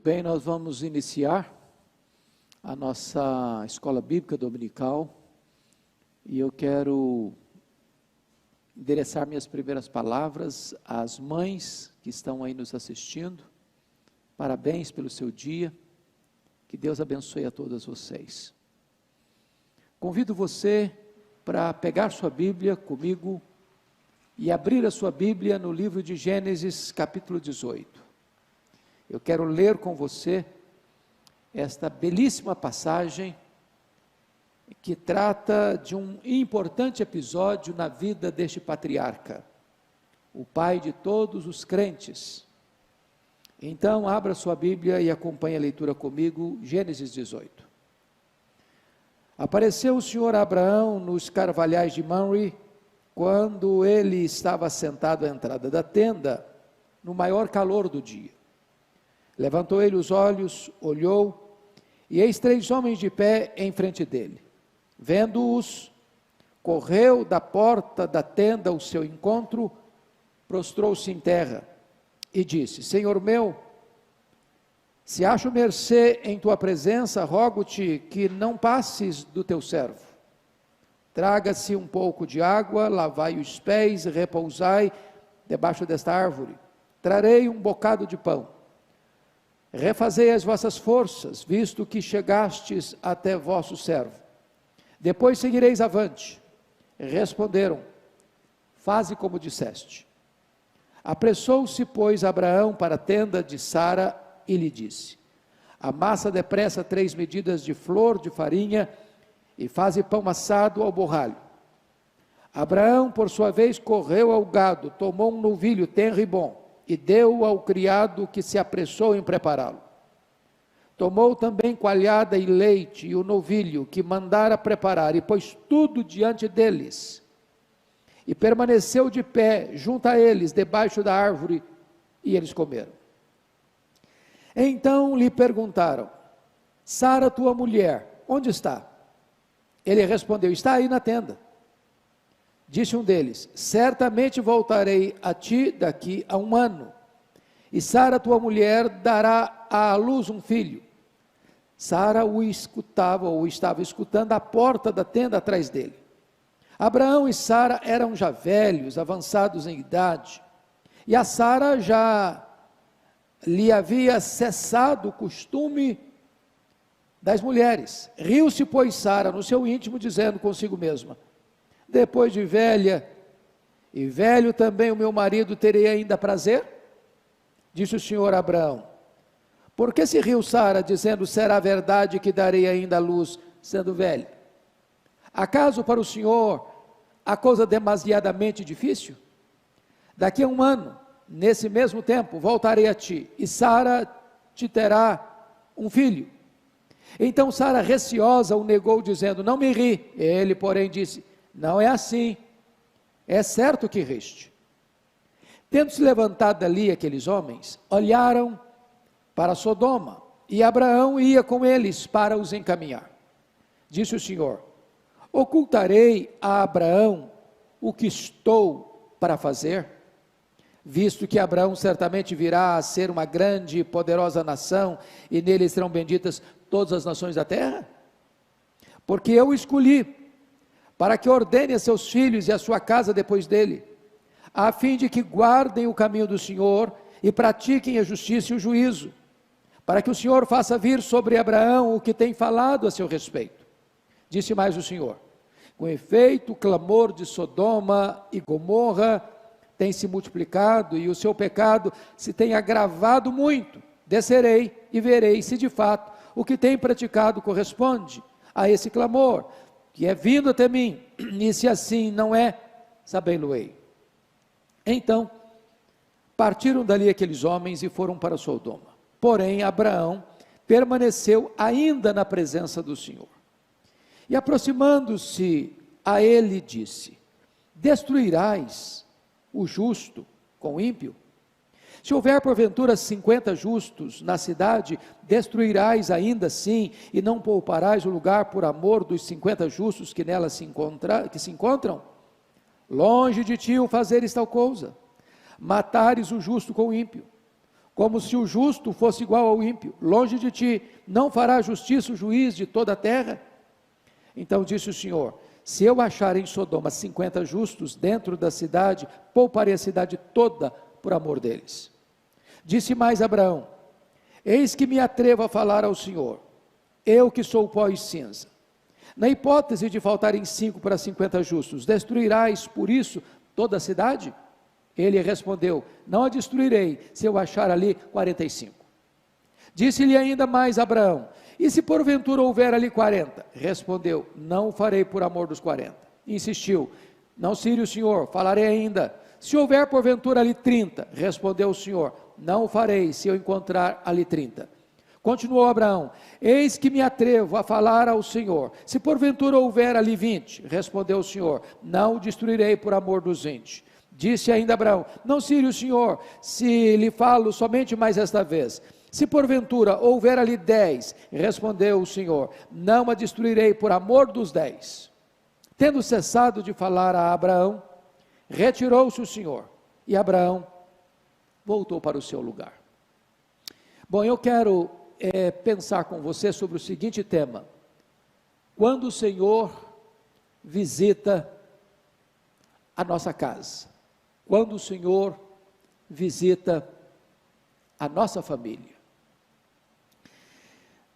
Bem, nós vamos iniciar a nossa escola bíblica dominical e eu quero endereçar minhas primeiras palavras às mães que estão aí nos assistindo. Parabéns pelo seu dia, que Deus abençoe a todas vocês. Convido você para pegar sua Bíblia comigo e abrir a sua Bíblia no livro de Gênesis, capítulo 18. Eu quero ler com você esta belíssima passagem que trata de um importante episódio na vida deste patriarca, o pai de todos os crentes. Então, abra sua Bíblia e acompanhe a leitura comigo, Gênesis 18. Apareceu o Senhor a Abraão nos carvalhais de Mamre, quando ele estava sentado à entrada da tenda, no maior calor do dia. Levantou ele os olhos, olhou, e eis 3 homens de pé em frente dele. Vendo-os, correu da porta da tenda ao seu encontro, prostrou-se em terra e disse: Senhor meu, se acho mercê em tua presença, rogo-te que não passes do teu servo. Traga-se um pouco de água, lavai os pés, repousai debaixo desta árvore. Trarei um bocado de pão. Refazei as vossas forças, visto que chegastes até vosso servo. Depois seguireis avante. Responderam: faze como disseste. Apressou-se, pois, Abraão para a tenda de Sara e lhe disse: amassa depressa 3 medidas de flor de farinha e faze pão assado ao borralho. Abraão, por sua vez, correu ao gado, tomou um novilho tenro e bom, e deu ao criado que se apressou em prepará-lo. Tomou também coalhada e leite e o novilho que mandara preparar, e pôs tudo diante deles. E permaneceu de pé junto a eles, debaixo da árvore, e eles comeram. Então lhe perguntaram: Sara, tua mulher, onde está? Ele respondeu: está aí na tenda. Disse um deles: certamente voltarei a ti daqui a 1 ano, e Sara, tua mulher, dará à luz um filho. Sara o escutava, ou estava escutando, à porta da tenda atrás dele. Abraão e Sara eram já velhos, avançados em idade, e a Sara já lhe havia cessado o costume das mulheres. Riu-se, pois, Sara no seu íntimo, dizendo consigo mesma: depois de velha, e velho também o meu marido, terei ainda prazer? Disse o Senhor a Abraão: por que se riu Sara, dizendo, será verdade que darei ainda a luz, sendo velha? Acaso para o Senhor a coisa demasiadamente difícil? Daqui a 1 ano, nesse mesmo tempo, voltarei a ti, e Sara te terá um filho. Então Sara, receosa, o negou, dizendo: não me ri. Ele, porém, disse: não é assim, é certo que riste. Tendo-se levantado dali aqueles homens, olharam para Sodoma, e Abraão ia com eles para os encaminhar. Disse o Senhor: ocultarei a Abraão o que estou para fazer, visto que Abraão certamente virá a ser uma grande e poderosa nação, e nele serão benditas todas as nações da terra? Porque eu o escolhi para que ordene a seus filhos e a sua casa depois dele, a fim de que guardem o caminho do Senhor e pratiquem a justiça e o juízo, para que o Senhor faça vir sobre Abraão o que tem falado a seu respeito. Disse mais o Senhor: com efeito, o clamor de Sodoma e Gomorra tem se multiplicado e o seu pecado se tem agravado muito. Descerei e verei se de fato o que tem praticado corresponde a esse clamor que é vindo até mim, e se assim não é, sabei-lo-ei. Então, partiram dali aqueles homens e foram para Sodoma. Porém, Abraão permaneceu ainda na presença do Senhor. E aproximando-se a ele, disse: destruirás o justo com o ímpio? Se houver porventura 50 justos na cidade, destruirás ainda assim, e não pouparás o lugar por amor dos 50 justos que nela se encontram? Longe de ti o fazeres tal coisa, matares o justo com o ímpio. como se o justo fosse igual ao ímpio. Longe de ti, não fará justiça o juiz de toda a terra? Então disse o Senhor: se eu achar em Sodoma 50 justos dentro da cidade, pouparei a cidade toda por amor deles. Disse mais Abraão: eis que me atrevo a falar ao Senhor, eu que sou pó e cinza. Na hipótese de faltarem 5 para 50 justos, destruirás por isso toda a cidade? Ele respondeu: não a destruirei, se eu achar ali 45. Disse-lhe ainda mais Abraão: e se porventura houver ali 40? Respondeu: não o farei por amor dos 40. Insistiu: não cire o Senhor, falarei ainda. Se houver porventura ali 30? Respondeu o Senhor: não o farei, se eu encontrar ali 30. Continuou Abraão: eis que me atrevo a falar ao Senhor, se porventura houver ali 20? Respondeu o Senhor: não o destruirei por amor dos 20. Disse ainda Abraão: não cire o Senhor, se lhe falo somente mais esta vez. Se porventura houver ali 10, respondeu o Senhor: não a destruirei por amor dos 10. Tendo cessado de falar a Abraão, retirou-se o Senhor, e Abraão voltou para o seu lugar. Bom, eu quero pensar com você sobre o seguinte tema: quando o Senhor visita a nossa casa, quando o Senhor visita a nossa família.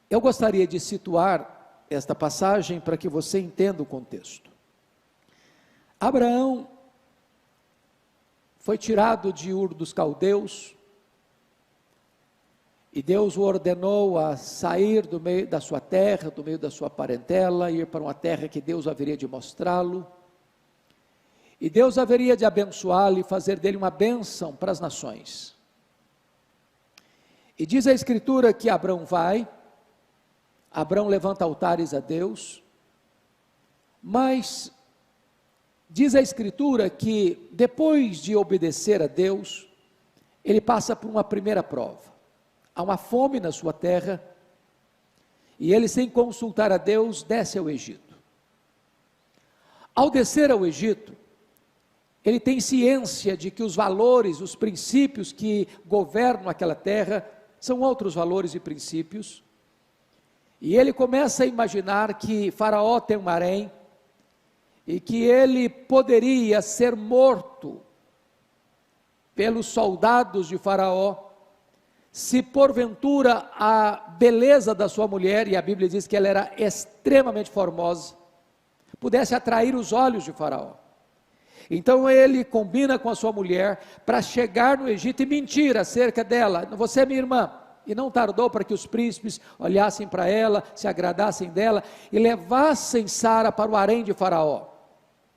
Eu gostaria de situar esta passagem para que você entenda o contexto. Abraão foi tirado de Ur dos Caldeus, e Deus o ordenou a sair do meio da sua terra, do meio da sua parentela, ir para uma terra que Deus haveria de mostrá-lo, e Deus haveria de abençoá-lo e fazer dele uma bênção para as nações. E diz a Escritura que Abraão levanta altares a Deus, mas diz a Escritura que depois de obedecer a Deus, ele passa por uma primeira prova. Há uma fome na sua terra, e ele, sem consultar a Deus, desce ao Egito. Ao descer ao Egito, ele tem ciência de que os valores, os princípios que governam aquela terra, são outros valores e princípios, e ele começa a imaginar que Faraó tem um harém, e que ele poderia ser morto pelos soldados de Faraó, se porventura a beleza da sua mulher, e a Bíblia diz que ela era extremamente formosa, pudesse atrair os olhos de Faraó. Então ele combina com a sua mulher para chegar no Egito e mentir acerca dela: você é minha irmã. E não tardou para que os príncipes olhassem para ela, se agradassem dela e levassem Sara para o harém de Faraó.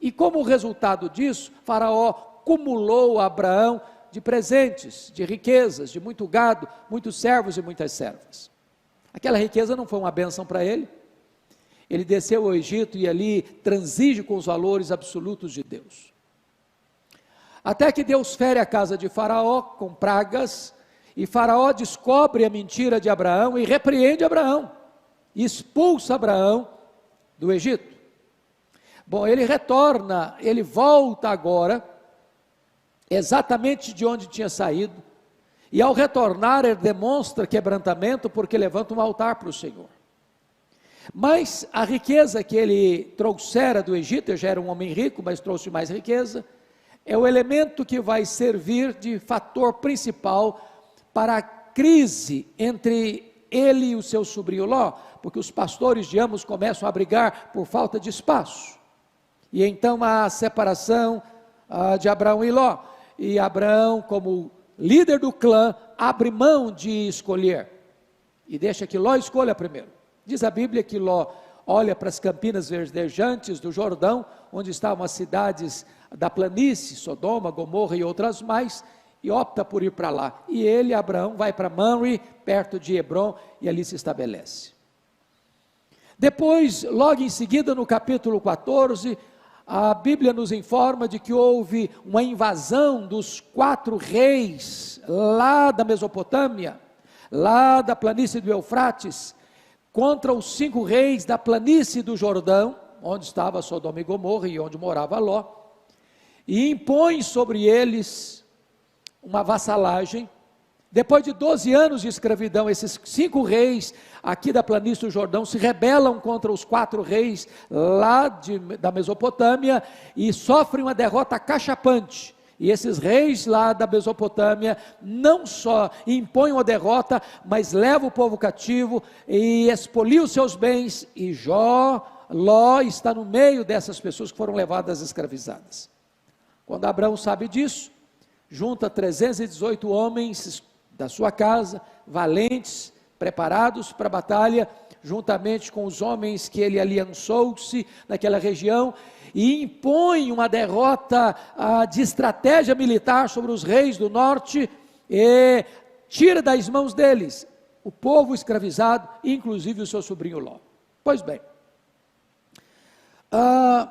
E como resultado disso, Faraó cumulou a Abraão de presentes, de riquezas, de muito gado, muitos servos e muitas servas. Aquela riqueza não foi uma bênção para ele. Ele desceu ao Egito e ali transige com os valores absolutos de Deus. Até que Deus fere a casa de Faraó com pragas, e Faraó descobre a mentira de Abraão e repreende Abraão, e expulsa Abraão do Egito. Bom, ele retorna, ele volta agora, exatamente de onde tinha saído, e ao retornar ele demonstra quebrantamento, porque levanta um altar para o Senhor. Mas a riqueza que ele trouxera do Egito, ele já era um homem rico, mas trouxe mais riqueza, é o elemento que vai servir de fator principal para a crise entre ele e o seu sobrinho Ló, porque os pastores de ambos começam a brigar por falta de espaço, e então há a separação de Abraão e Ló, e Abraão, como líder do clã, abre mão de escolher, e deixa que Ló escolha primeiro. Diz a Bíblia que Ló olha para as campinas verdejantes do Jordão, onde estavam as cidades da planície, Sodoma, Gomorra e outras mais, e opta por ir para lá. E ele, Abraão, vai para Mamre, perto de Hebrom, e ali se estabelece. Depois, logo em seguida, no capítulo 14, a Bíblia nos informa de que houve uma invasão dos 4 reis, lá da Mesopotâmia, lá da planície do Eufrates, contra os 5 reis da planície do Jordão, onde estava Sodoma e Gomorra e onde morava Ló, e impõe sobre eles uma vassalagem, Depois de 12 anos de escravidão, esses 5 reis aqui da planície do Jordão se rebelam contra os 4 reis lá da Mesopotâmia e sofrem uma derrota cachapante. E esses reis lá da Mesopotâmia não só impõem uma derrota, mas levam o povo cativo e expoliam os seus bens. E Ló está no meio dessas pessoas que foram levadas escravizadas. Quando Abraão sabe disso, junta 318 homens da sua casa, valentes, preparados para a batalha, juntamente com os homens que ele aliançou-se naquela região, e impõe uma derrota de estratégia militar sobre os reis do norte, e tira das mãos deles o povo escravizado, inclusive o seu sobrinho Ló. Pois bem,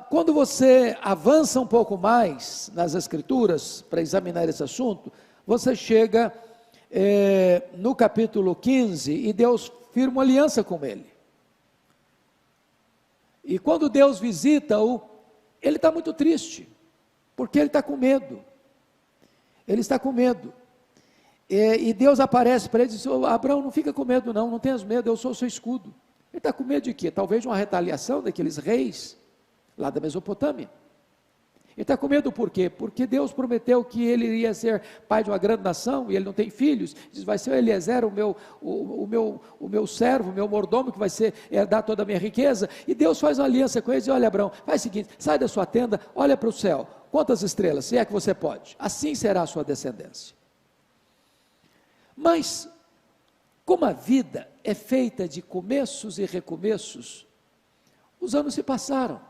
quando você avança um pouco mais nas escrituras, para examinar esse assunto, você chega no capítulo 15, e Deus firma uma aliança com ele. E quando Deus visita-o, ele está muito triste, porque ele está com medo. Ele está com medo. E Deus aparece para ele e diz: Abraão, não fica com medo não, não tenhas medo, eu sou o seu escudo. Ele está com medo de quê? Talvez de uma retaliação daqueles reis, lá da Mesopotâmia. Ele está com medo por quê? Porque Deus prometeu que ele iria ser pai de uma grande nação, e ele não tem filhos. Diz: vai ser o Eliezer, o meu servo, o meu mordomo, que vai herdar toda a minha riqueza. E Deus faz uma aliança com ele e diz: olha, Abraão, faz o seguinte, sai da sua tenda, olha para o céu, quantas estrelas, se é que você pode, assim será a sua descendência. Mas, como a vida é feita de começos e recomeços, os anos se passaram.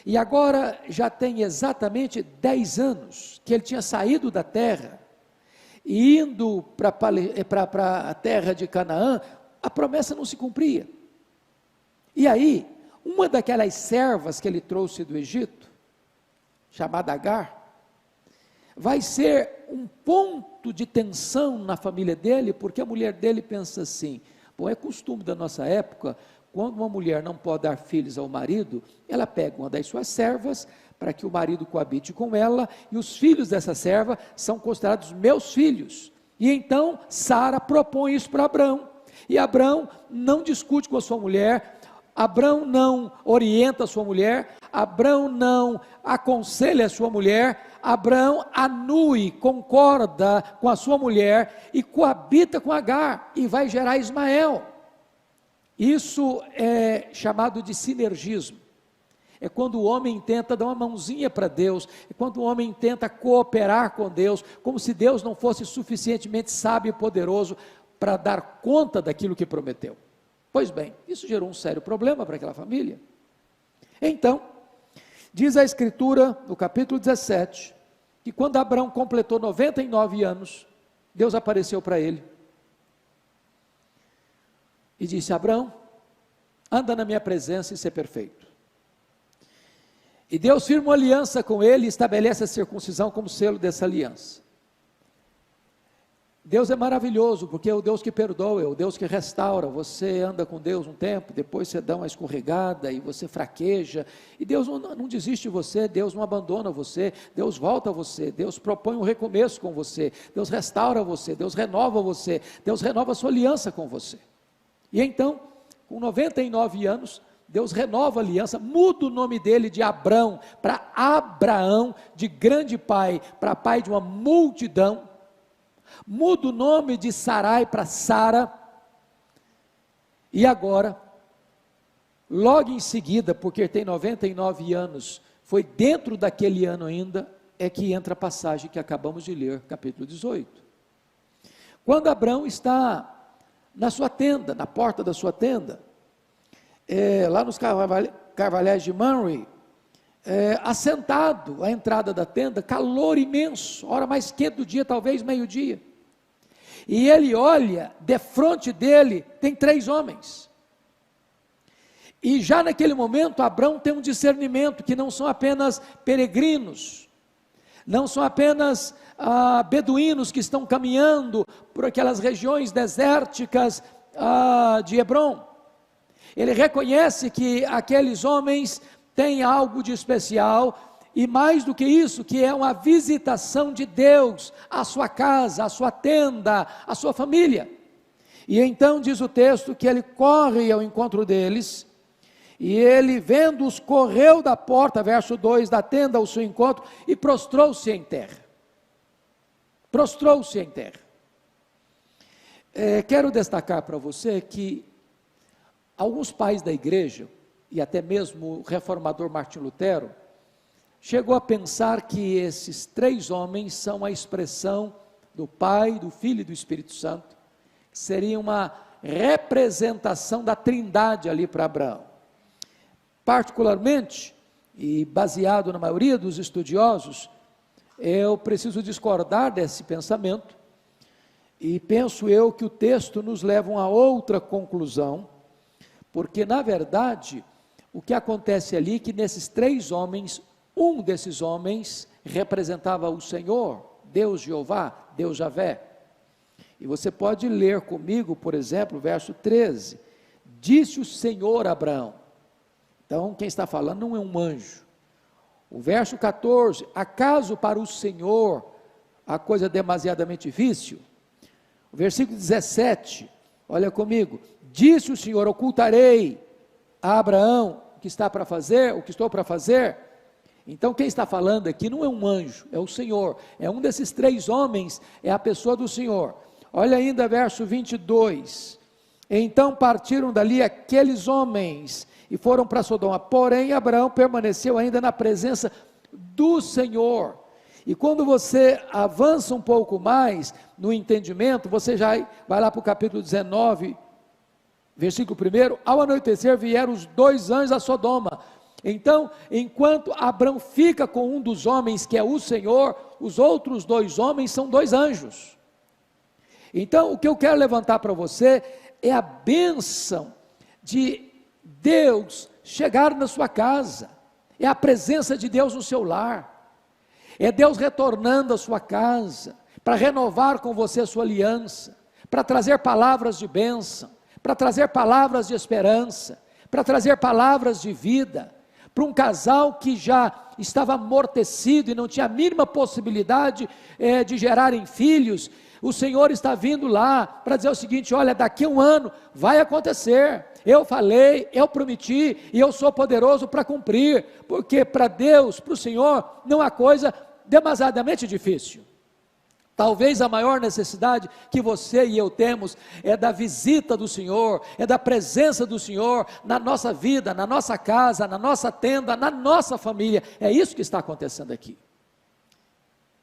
E agora já tem exatamente 10 anos que ele tinha saído da terra e indo para a terra de Canaã. A promessa não se cumpria. E aí, uma daquelas servas que ele trouxe do Egito, chamada Agar, vai ser um ponto de tensão na família dele, porque a mulher dele pensa assim: bom, é costume da nossa época, quando uma mulher não pode dar filhos ao marido, ela pega uma das suas servas, para que o marido coabite com ela, e os filhos dessa serva são considerados meus filhos. E então Sara propõe isso para Abraão, e Abraão não discute com a sua mulher, Abraão não orienta a sua mulher, Abraão não aconselha a sua mulher, Abraão anui, concorda com a sua mulher, e coabita com Agar, e vai gerar Ismael. Isso é chamado de sinergismo. É quando o homem tenta dar uma mãozinha para Deus, é quando o homem tenta cooperar com Deus, como se Deus não fosse suficientemente sábio e poderoso para dar conta daquilo que prometeu. Pois bem, isso gerou um sério problema para aquela família. Então, diz a Escritura, no capítulo 17, que quando Abraão completou 99 anos, Deus apareceu para ele e disse: Abraão, anda na minha presença e ser perfeito. E Deus firma uma aliança com ele e estabelece a circuncisão como selo dessa aliança. Deus é maravilhoso, porque é o Deus que perdoa, é o Deus que restaura. Você anda com Deus um tempo, depois você dá uma escorregada e você fraqueja, e Deus não desiste de você, Deus não abandona você, Deus volta a você, Deus propõe um recomeço com você, Deus restaura você, Deus renova a sua aliança com você. E então, com 99 anos, Deus renova a aliança, muda o nome dele de Abrão para Abraão, de grande pai, para pai de uma multidão, muda o nome de Sarai para Sara, e agora, logo em seguida, porque tem 99 anos, foi dentro daquele ano ainda, é que entra a passagem que acabamos de ler, capítulo 18. Quando Abrão está na sua tenda, na porta da sua tenda, lá nos carvalhais de Mamre, assentado à entrada da tenda, calor imenso, hora mais quente do dia, talvez meio-dia, e ele olha, defronte dele tem 3 homens, e já naquele momento Abrão tem um discernimento, que não são apenas peregrinos, não são apenas beduínos que estão caminhando por aquelas regiões desérticas de Hebrom. Ele reconhece que aqueles homens têm algo de especial, e mais do que isso, que é uma visitação de Deus à sua casa, à sua tenda, à sua família. E então diz o texto que ele corre ao encontro deles, e ele, vendo-os, correu da porta, verso 2, da tenda ao seu encontro, e prostrou-se em terra. Prostrou-se em terra. Quero destacar para você que alguns pais da igreja, e até mesmo o reformador Martim Lutero, chegou a pensar que esses 3 homens são a expressão do Pai, do Filho e do Espírito Santo, que seria uma representação da Trindade ali para Abraão. Particularmente, e baseado na maioria dos estudiosos, eu preciso discordar desse pensamento, e penso eu que o texto nos leva a outra conclusão, porque na verdade, o que acontece ali é que nesses 3 homens, um desses homens representava o Senhor, Deus Jeová, Deus Javé. E você pode ler comigo, por exemplo, o verso 13, disse o Senhor a Abraão. Então, quem está falando não é um anjo. O verso 14, acaso para o Senhor a coisa é demasiadamente difícil? O versículo 17, olha comigo, disse o Senhor, ocultarei a Abraão o que está para fazer, o que estou para fazer? Então quem está falando aqui não é um anjo, é o Senhor, é um desses 3 homens, é a pessoa do Senhor. Olha ainda verso 22, então partiram dali aqueles homens, e foram para Sodoma, porém Abraão permaneceu ainda na presença do Senhor. E quando você avança um pouco mais no entendimento, você já vai lá para o capítulo 19, versículo 1, ao anoitecer vieram os 2 anjos a Sodoma. Então, enquanto Abraão fica com um dos homens, que é o Senhor, os outros 2 homens são 2 anjos. Então, o que eu quero levantar para você é a bênção de Deus chegar na sua casa, é a presença de Deus no seu lar, é Deus retornando à sua casa, para renovar com você a sua aliança, para trazer palavras de bênção, para trazer palavras de esperança, para trazer palavras de vida, para um casal que já estava amortecido e não tinha a mínima possibilidade de gerarem filhos. O Senhor está vindo lá para dizer o seguinte: olha, daqui a 1 ano vai acontecer, eu falei, eu prometi, e eu sou poderoso para cumprir, porque para Deus, para o Senhor, não há coisa demasiadamente difícil. Talvez a maior necessidade que você e eu temos é da visita do Senhor, é da presença do Senhor na nossa vida, na nossa casa, na nossa tenda, na nossa família. É isso que está acontecendo aqui.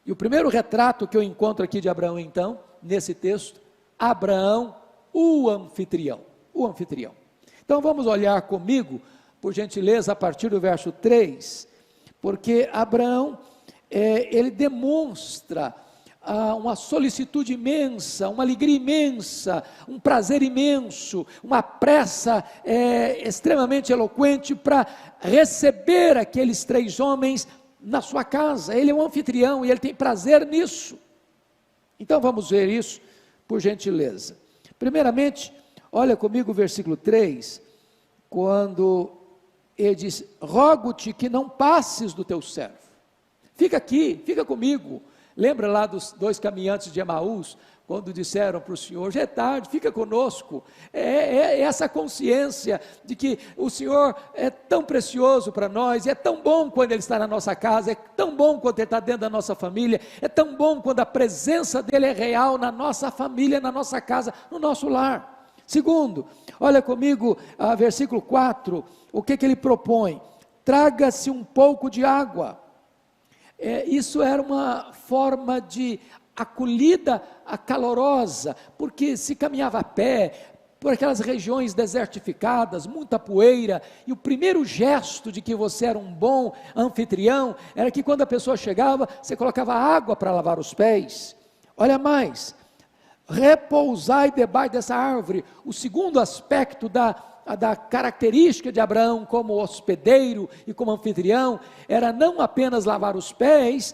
E o primeiro retrato que eu encontro aqui de Abraão, então, nesse texto, Abraão, o anfitrião. O anfitrião. Então vamos olhar comigo, por gentileza, a partir do verso 3, porque Abraão, ele demonstra uma solicitude imensa, uma alegria imensa, um prazer imenso, uma pressa extremamente eloquente para receber aqueles 3 homens na sua casa. Ele é um anfitrião e ele tem prazer nisso. Então vamos ver isso, por gentileza. Primeiramente, olha comigo o versículo 3, quando ele diz: rogo-te que não passes do teu servo, fica aqui, fica comigo. Lembra lá dos 2 caminhantes de Emaús, quando disseram para o Senhor: já é tarde, fica conosco. É essa consciência de que o Senhor é tão precioso para nós, e é tão bom quando Ele está na nossa casa, é tão bom quando Ele está dentro da nossa família, é tão bom quando a presença dEle é real na nossa família, na nossa casa, no nosso lar. Segundo, olha comigo, versículo 4, o que Ele propõe? Traga-se um pouco de água. Isso era uma forma de acolhida calorosa, porque se caminhava a pé, por aquelas regiões desertificadas, muita poeira, e o primeiro gesto de que você era um bom anfitrião, era que quando a pessoa chegava, você colocava água para lavar os pés. Olha mais, repousai debaixo dessa árvore. O segundo aspecto da característica de Abraão como hospedeiro e como anfitrião, era não apenas lavar os pés,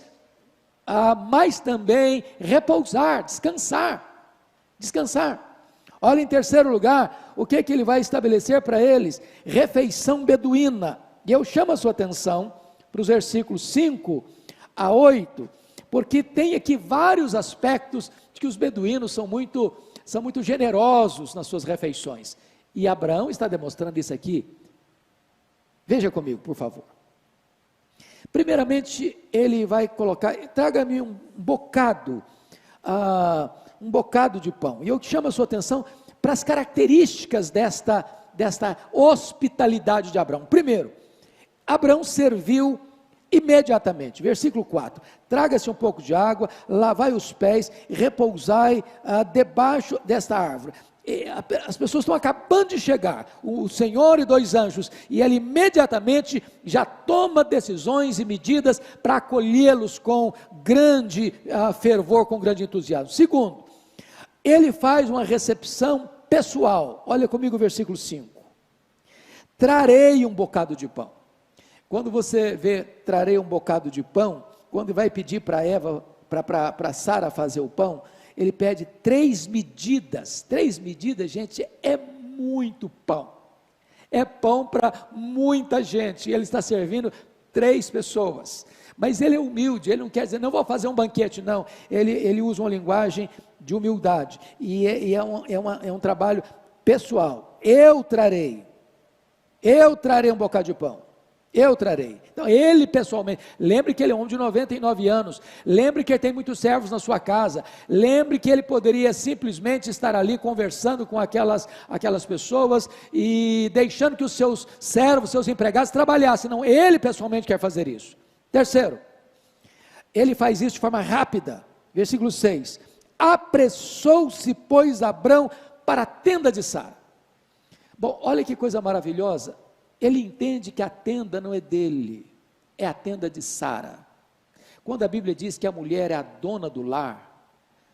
mas também repousar, descansar. Olha, em terceiro lugar, o que ele vai estabelecer para eles? Refeição beduína. E eu chamo a sua atenção para os versículos 5 a 8, porque tem aqui vários aspectos de que os beduínos são muito generosos nas suas refeições, e Abraão está demonstrando isso aqui. Veja comigo, por favor. Primeiramente, ele vai colocar, traga-me um bocado de pão, e eu chamo a sua atenção para as características desta hospitalidade de Abraão. Primeiro, Abraão serviu imediatamente, versículo 4, traga-se um pouco de água, lavai os pés, repousai debaixo desta árvore. As pessoas estão acabando de chegar, o Senhor e 2 anjos, e ele imediatamente já toma decisões e medidas para acolhê-los com grande fervor, com grande entusiasmo. Segundo, ele faz uma recepção pessoal. Olha comigo o versículo 5, trarei um bocado de pão. Quando você vê trarei um bocado de pão, quando vai pedir para Eva, para Sara fazer o pão, ele pede 3 medidas. 3 medidas, gente, é muito pão. É pão para muita gente. E ele está servindo 3 pessoas. Mas ele é humilde, ele não quer dizer, não vou fazer um banquete, não. Ele usa uma linguagem de humildade. E é um trabalho pessoal. Eu trarei um bocado de pão. Eu trarei. Então, ele pessoalmente, lembre que ele é um homem de 99 anos, lembre que ele tem muitos servos na sua casa, lembre que ele poderia simplesmente estar ali conversando com aquelas pessoas e deixando que os seus servos, seus empregados trabalhassem. Não, ele pessoalmente quer fazer isso. Terceiro, ele faz isso de forma rápida. Versículo 6, apressou-se, pois, Abrão para a tenda de Sara. Bom, olha que coisa maravilhosa. Ele entende que a tenda não é dele, é a tenda de Sara. Quando a Bíblia diz que a mulher é a dona do lar,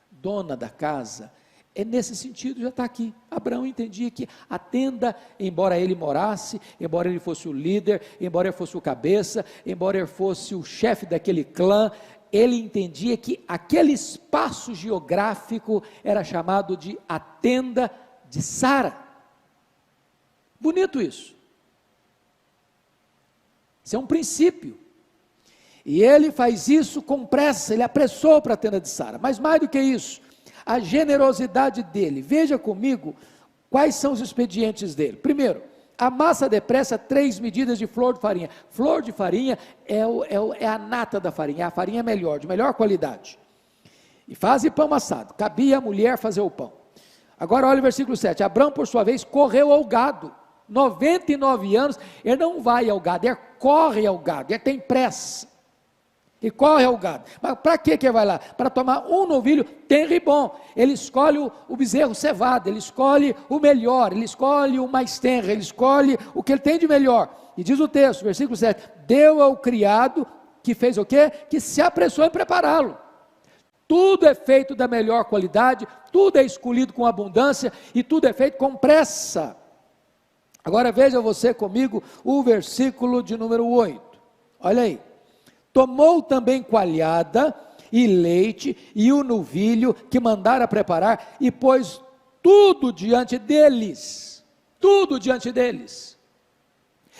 dona da casa, é nesse sentido, já está aqui. Abraão entendia que a tenda, embora ele morasse, embora ele fosse o líder, embora ele fosse o cabeça, embora ele fosse o chefe daquele clã, ele entendia que aquele espaço geográfico era chamado de a tenda de Sara. Bonito isso. Isso é um princípio, e ele faz isso com pressa, ele apressou para a tenda de Sara. Mas mais do que isso, a generosidade dele. Veja comigo quais são os expedientes dele. Primeiro, amassa depressa 3 medidas de flor de farinha. Flor de farinha é a nata da farinha, a farinha melhor, de melhor qualidade. E faz pão amassado. Cabia a mulher fazer o pão. Agora olha o versículo 7, Abrão por sua vez correu ao gado, 99 anos, ele não vai ao gado, ele corre ao gado, ele tem pressa, e corre ao gado. Mas para que ele vai lá? Para tomar um novilho tenro e bom. Ele escolhe o bezerro cevado, ele escolhe o melhor, ele escolhe o mais tenro, ele escolhe o que ele tem de melhor. E diz o texto, versículo 7, deu ao criado, que fez o quê? Que se apressou em prepará-lo. Tudo é feito da melhor qualidade, tudo é escolhido com abundância, e tudo é feito com pressa. Agora veja você comigo o versículo de número 8, olha aí, tomou também coalhada e leite e o novilho que mandara preparar e pôs tudo diante deles,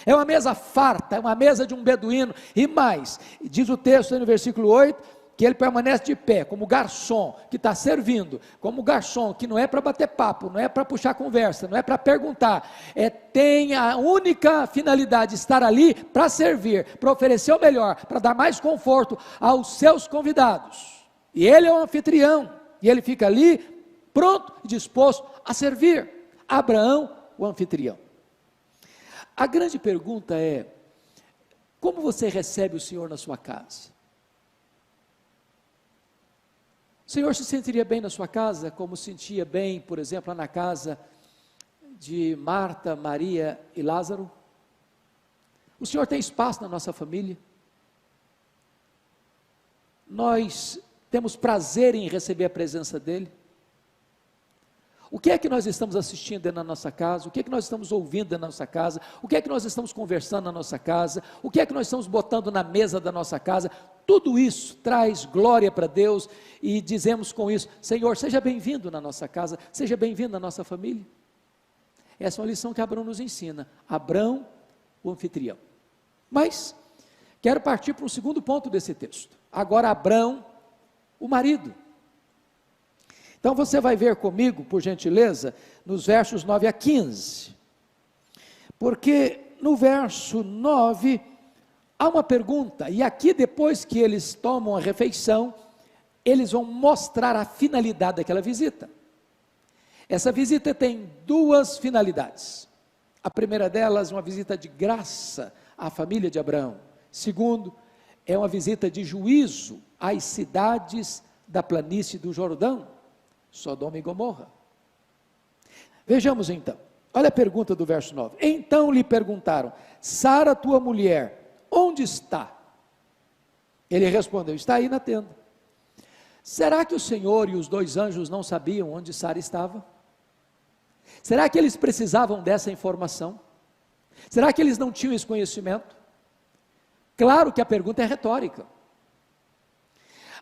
é uma mesa farta, é uma mesa de um beduíno, e mais, diz o texto aí no versículo 8, que ele permanece de pé, como garçom, que está servindo, como garçom, que não é para bater papo, não é para puxar conversa, não é para perguntar, tem a única finalidade de estar ali para servir, para oferecer o melhor, para dar mais conforto aos seus convidados, e ele é o anfitrião, e ele fica ali, pronto e disposto a servir. Abraão, o anfitrião. A grande pergunta é, como você recebe o Senhor na sua casa? O Senhor se sentiria bem na sua casa, como sentia bem, por exemplo, lá na casa de Marta, Maria e Lázaro? O Senhor tem espaço na nossa família? Nós temos prazer em receber a presença dEle? O que é que nós estamos assistindo dentro da nossa casa? O que é que nós estamos ouvindo dentro da nossa casa? O que é que nós estamos conversando na nossa casa? O que é que nós estamos botando na mesa da nossa casa? Tudo isso traz glória para Deus, e dizemos com isso, Senhor, seja bem-vindo na nossa casa, seja bem-vindo na nossa família. Essa é uma lição que Abraão nos ensina, Abraão, o anfitrião. Mas, Quero partir para o segundo ponto desse texto. Agora Abrão, o marido. Então você vai ver comigo, por gentileza, nos versos 9 a 15. Porque no verso 9 há uma pergunta, e aqui depois que eles tomam a refeição, eles vão mostrar a finalidade daquela visita. Essa visita tem duas finalidades. A primeira delas, uma visita de graça à família de Abraão. Segundo, é uma visita de juízo às cidades da planície do Jordão, Sodoma e Gomorra. Vejamos então, olha a pergunta do verso 9. Então lhe perguntaram: Sara, tua mulher, onde está? Ele respondeu: está aí na tenda. Será que o Senhor e os dois anjos não sabiam onde Sara estava? Será que eles precisavam dessa informação? Será que eles não tinham esse conhecimento? Claro que a pergunta é retórica.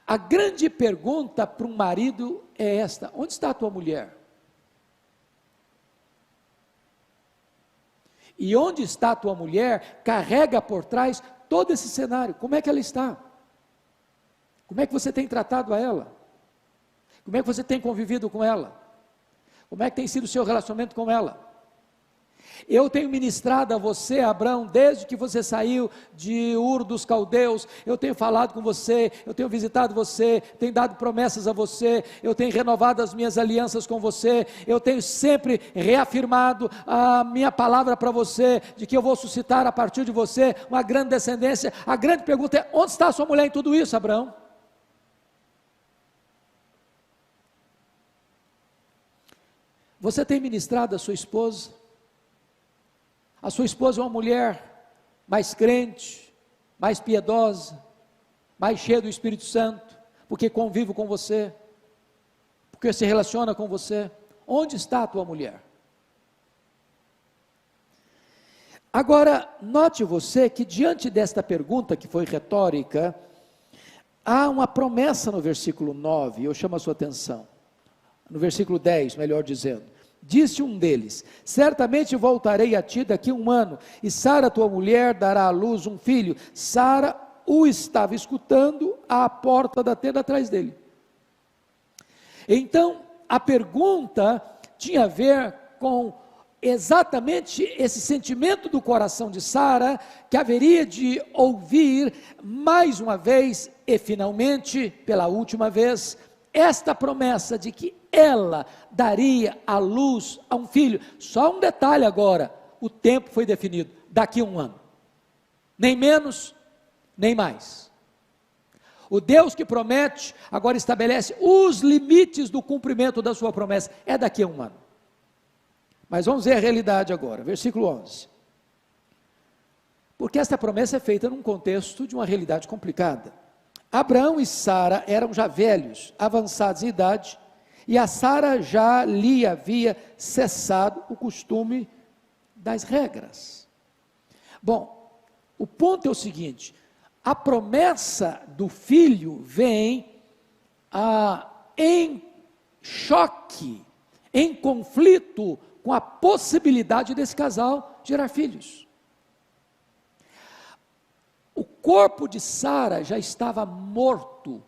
A grande pergunta para um marido é esta: onde está a tua mulher? E onde está a tua mulher carrega por trás todo esse cenário. Como é que ela está? Como é que você tem tratado a ela? Como é que você tem convivido com ela? Como é que tem sido o seu relacionamento com ela? Eu tenho ministrado a você, Abrão, desde que você saiu de Ur dos Caldeus. Eu tenho falado com você, eu tenho visitado você, tenho dado promessas a você, eu tenho renovado as minhas alianças com você, eu tenho sempre reafirmado a minha palavra para você, de que eu vou suscitar a partir de você uma grande descendência. A grande pergunta é: onde está a sua mulher em tudo isso, Abrão? Você tem ministrado a sua esposa? A sua esposa é uma mulher mais crente, mais piedosa, mais cheia do Espírito Santo, porque convive com você, porque se relaciona com você. Onde está a tua mulher? Agora, note você que diante desta pergunta, que foi retórica, há uma promessa no versículo 9, eu chamo a sua atenção. No versículo 10, melhor dizendo: disse um deles: certamente voltarei a ti daqui a 1 ano, e Sara tua mulher dará à luz um filho. Sara o estava escutando à porta da tenda atrás dele. Então, a pergunta tinha a ver com exatamente esse sentimento do coração de Sara, que haveria de ouvir mais uma vez, e finalmente, pela última vez, esta promessa de que ela daria à luz a um filho. Só um detalhe agora: o tempo foi definido, daqui a 1 ano, nem menos, nem mais. O Deus que promete, agora estabelece os limites do cumprimento da sua promessa, é daqui a 1 ano. Mas vamos ver a realidade agora, versículo 11. Porque esta promessa é feita num contexto de uma realidade complicada. Abraão e Sara eram já velhos, avançados em idade, e a Sara já lhe havia cessado o costume das regras. Bom, o ponto é o seguinte: a promessa do filho vem em choque, em conflito com a possibilidade desse casal gerar filhos. O corpo de Sara já estava morto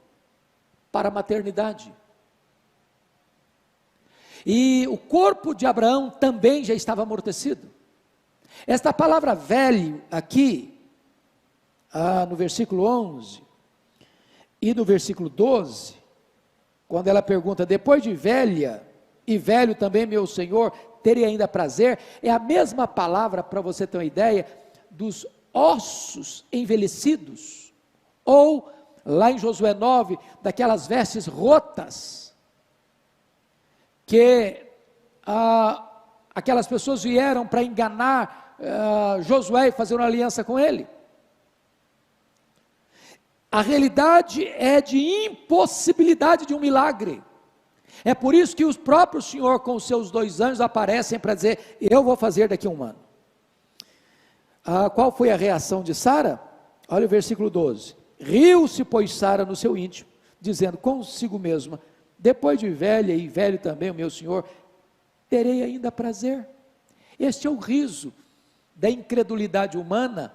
para a maternidade. E o corpo de Abraão também já estava amortecido. Esta palavra velho aqui, no versículo 11 e no versículo 12, quando ela pergunta: depois de velha e velho também meu senhor, terei ainda prazer, é a mesma palavra, para você ter uma ideia, dos ossos envelhecidos, ou lá em Josué 9, daquelas vestes rotas, que aquelas pessoas vieram para enganar Josué e fazer uma aliança com ele. A realidade é de impossibilidade de um milagre. É por isso que o próprio Senhor com os seus 2 anjos aparecem para dizer: eu vou fazer daqui a 1 ano. Qual foi a reação de Sara? Olha o versículo 12. Riu-se, pois, Sara no seu íntimo, dizendo consigo mesma: depois de velha e velho também o meu senhor, terei ainda prazer. Este é o riso da incredulidade humana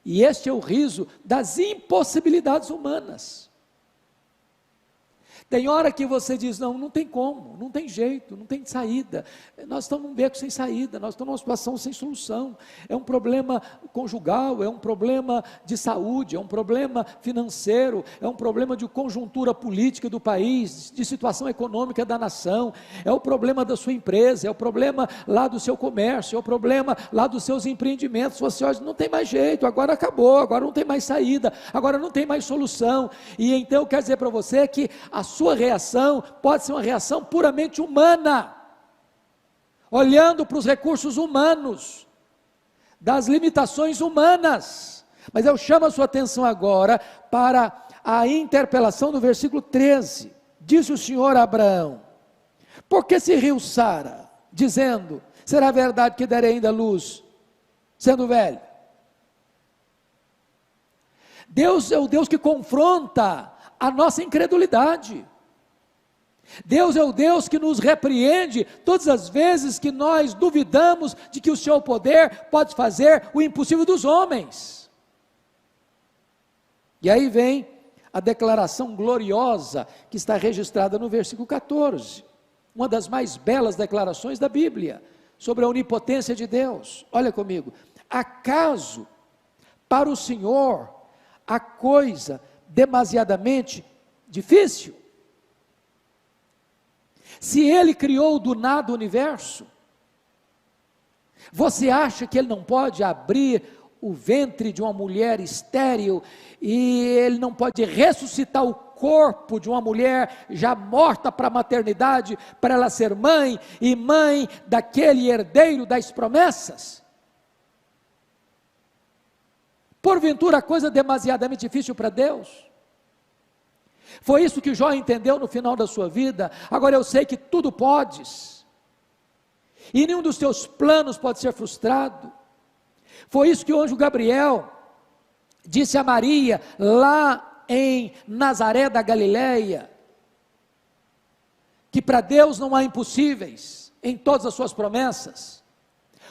E este é o riso das impossibilidades humanas. Tem hora que você diz, não tem como, não tem jeito, não tem saída, nós estamos num beco sem saída, nós estamos numa situação sem solução, é um problema conjugal, é um problema de saúde, é um problema financeiro, é um problema de conjuntura política do país, de situação econômica da nação, é o problema da sua empresa, é o problema lá do seu comércio, é o problema lá dos seus empreendimentos. Você olha, não tem mais jeito, agora acabou, agora não tem mais saída, agora não tem mais solução. E então eu quero dizer para você que a sua reação pode ser uma reação puramente humana, olhando para os recursos humanos, das limitações humanas. Mas eu chamo a sua atenção agora para a interpelação do versículo 13. Disse o Senhor a Abraão: por que se riu Sara, dizendo, será verdade que darei ainda luz, sendo velho? Deus é o Deus que confronta a nossa incredulidade. Deus é o Deus que nos repreende todas as vezes que nós duvidamos de que o seu poder pode fazer o impossível dos homens. E aí vem a declaração gloriosa que está registrada no versículo 14, uma das mais belas declarações da Bíblia, sobre a onipotência de Deus. Olha comigo: acaso para o Senhor a coisa demasiadamente difícil? Se Ele criou do nada o universo, você acha que Ele não pode abrir o ventre de uma mulher estéril, e Ele não pode ressuscitar o corpo de uma mulher já morta para a maternidade, para ela ser mãe, e mãe daquele herdeiro das promessas? Porventura a coisa demasiadamente difícil para Deus? Foi isso que Jó entendeu no final da sua vida. Agora eu sei que tudo podes, e nenhum dos teus planos pode ser frustrado. Foi isso que o anjo Gabriel disse a Maria, lá em Nazaré da Galileia, que para Deus não há impossíveis em todas as suas promessas.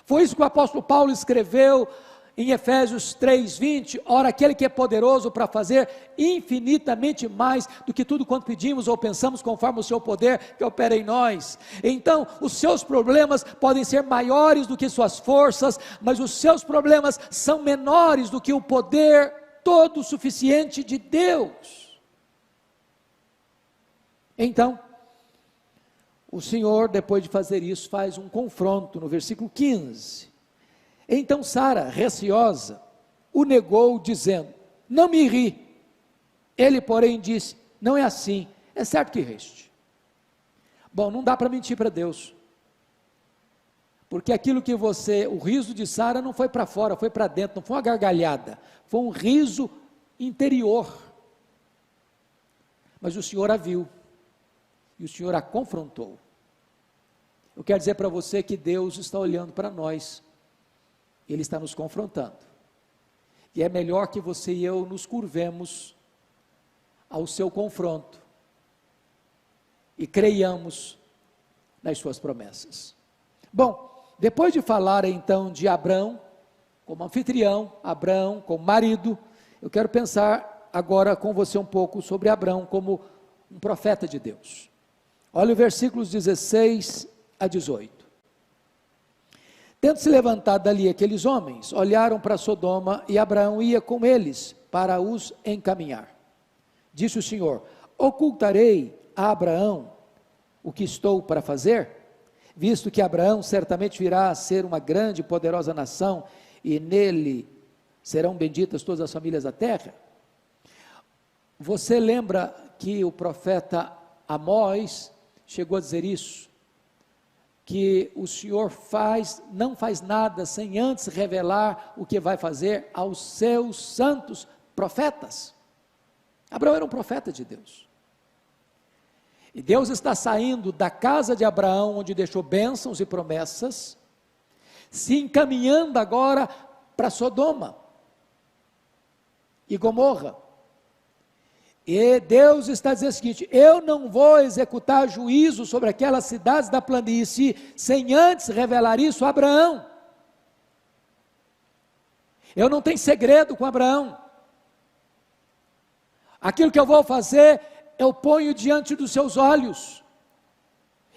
Foi isso que o apóstolo Paulo escreveu em Efésios 3:20, ora aquele que é poderoso para fazer infinitamente mais do que tudo quanto pedimos ou pensamos, conforme o seu poder que opera em nós. Então, os seus problemas podem ser maiores do que suas forças, mas os seus problemas são menores do que o poder todo suficiente de Deus. Então, o Senhor, depois de fazer isso, faz um confronto no versículo 15. Então Sara, receosa, o negou, dizendo, não me ri. Ele, porém, disse, não é assim, é certo que riste. Bom, não dá para mentir para Deus, porque aquilo que o riso de Sara não foi para fora, foi para dentro, não foi uma gargalhada, foi um riso interior. Mas o Senhor a viu, e o Senhor a confrontou. Eu quero dizer para você que Deus está olhando para nós, Ele está nos confrontando, e é melhor que você e eu nos curvemos ao seu confronto, e creiamos nas suas promessas. Bom, depois de falar então de Abrão, como anfitrião, Abrão como marido, eu quero pensar agora com você um pouco sobre Abrão como um profeta de Deus. Olha os versículos 16 a 18. Tendo se levantado dali aqueles homens, olharam para Sodoma, e Abraão ia com eles para os encaminhar. Disse o Senhor, ocultarei a Abraão o que estou para fazer? Visto que Abraão certamente virá a ser uma grande e poderosa nação, e nele serão benditas todas as famílias da terra. Você lembra que o profeta Amós chegou a dizer isso? Que o Senhor não faz nada sem antes revelar o que vai fazer aos seus santos profetas. Abraão era um profeta de Deus, e Deus está saindo da casa de Abraão, onde deixou bênçãos e promessas, se encaminhando agora para Sodoma e Gomorra. E Deus está dizendo o seguinte, eu não vou executar juízo sobre aquelas cidades da planície, sem antes revelar isso a Abraão. Eu não tenho segredo com Abraão. Aquilo que eu vou fazer, eu ponho diante dos seus olhos.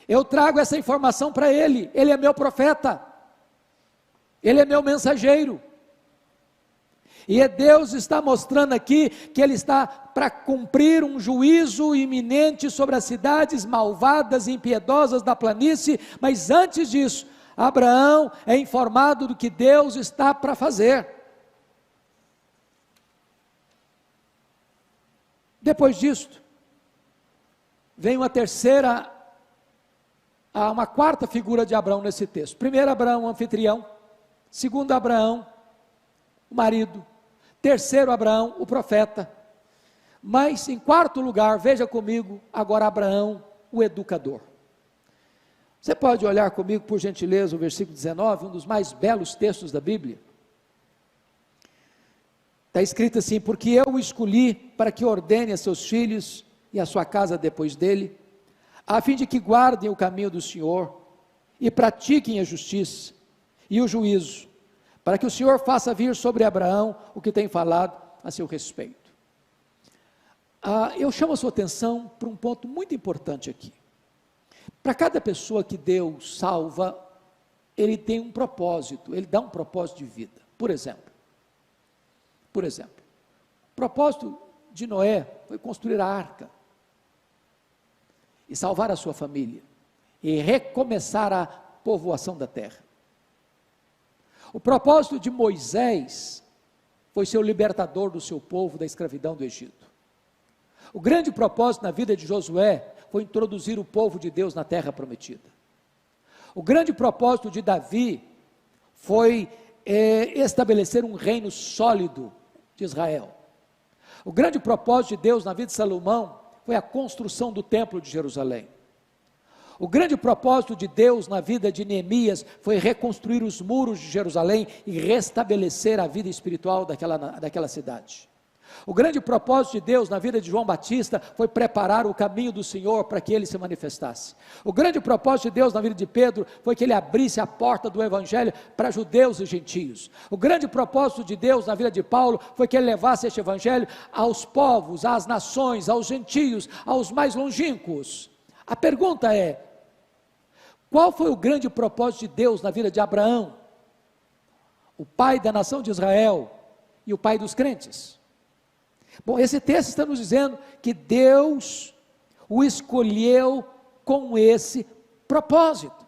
Eu trago essa informação para ele. Ele é meu profeta. Ele é meu mensageiro. E Deus está mostrando aqui que Ele está para cumprir um juízo iminente sobre as cidades malvadas e impiedosas da planície, mas antes disso, Abraão é informado do que Deus está para fazer. Depois disto, vem uma quarta figura de Abraão nesse texto. Primeiro, Abraão, o anfitrião. Segundo, Abraão, o marido. Terceiro, Abraão, o profeta. Mas em quarto lugar, veja comigo agora Abraão, o educador. Você pode olhar comigo, por gentileza, o versículo 19, um dos mais belos textos da Bíblia. Está escrito assim: porque eu o escolhi para que ordene a seus filhos e a sua casa depois dele, a fim de que guardem o caminho do Senhor e pratiquem a justiça e o juízo, para que o Senhor faça vir sobre Abraão o que tem falado a seu respeito. Eu chamo a sua atenção para um ponto muito importante aqui. Para cada pessoa que Deus salva, Ele tem um propósito, Ele dá um propósito de vida. Por exemplo, o propósito de Noé foi construir a arca, e salvar a sua família, e recomeçar a povoação da terra. O propósito de Moisés foi ser o libertador do seu povo da escravidão do Egito. O grande propósito na vida de Josué foi introduzir o povo de Deus na terra prometida. O grande propósito de Davi foi estabelecer um reino sólido de Israel. O grande propósito de Deus na vida de Salomão foi a construção do templo de Jerusalém. O grande propósito de Deus na vida de Neemias foi reconstruir os muros de Jerusalém e restabelecer a vida espiritual daquela cidade. O grande propósito de Deus na vida de João Batista foi preparar o caminho do Senhor para que ele se manifestasse. O grande propósito de Deus na vida de Pedro foi que ele abrisse a porta do Evangelho para judeus e gentios. O grande propósito de Deus na vida de Paulo foi que ele levasse este Evangelho aos povos, às nações, aos gentios, aos mais longínquos. A pergunta é: qual foi o grande propósito de Deus na vida de Abraão, o pai da nação de Israel e o pai dos crentes? Bom, esse texto está nos dizendo que Deus o escolheu com esse propósito.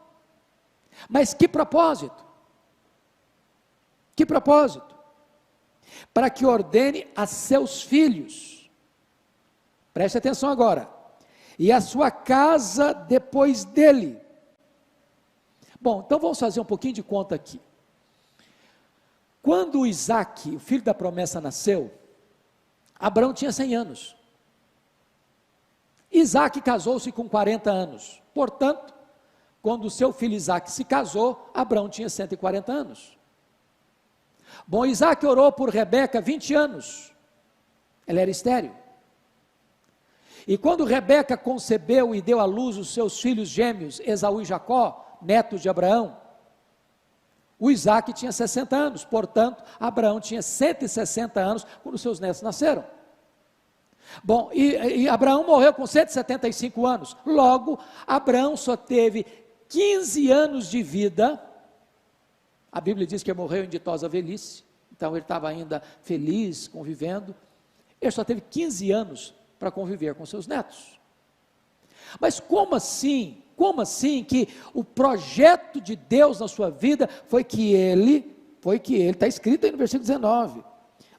Mas que propósito? Que propósito? Para que ordene a seus filhos, preste atenção agora, e a sua casa depois dele. Bom, então vamos fazer um pouquinho de conta aqui. Quando Isaac, o filho da promessa, nasceu, Abraão tinha 100 anos. Isaac casou-se com 40 anos. Portanto, quando o seu filho Isaac se casou, Abraão tinha 140 anos. Bom, Isaac orou por Rebeca 20 anos. Ela era estéril. E quando Rebeca concebeu e deu à luz os seus filhos gêmeos, Esaú e Jacó, netos de Abraão, o Isaac tinha 60 anos, portanto, Abraão tinha 160 anos quando seus netos nasceram. Bom, e Abraão morreu com 175 anos, logo, Abraão só teve 15 anos de vida. A Bíblia diz que ele morreu em ditosa velhice, então ele estava ainda feliz, convivendo. Ele só teve 15 anos para conviver com seus netos. Mas como assim? Como assim que o projeto de Deus na sua vida foi que ele, está escrito aí no versículo 19,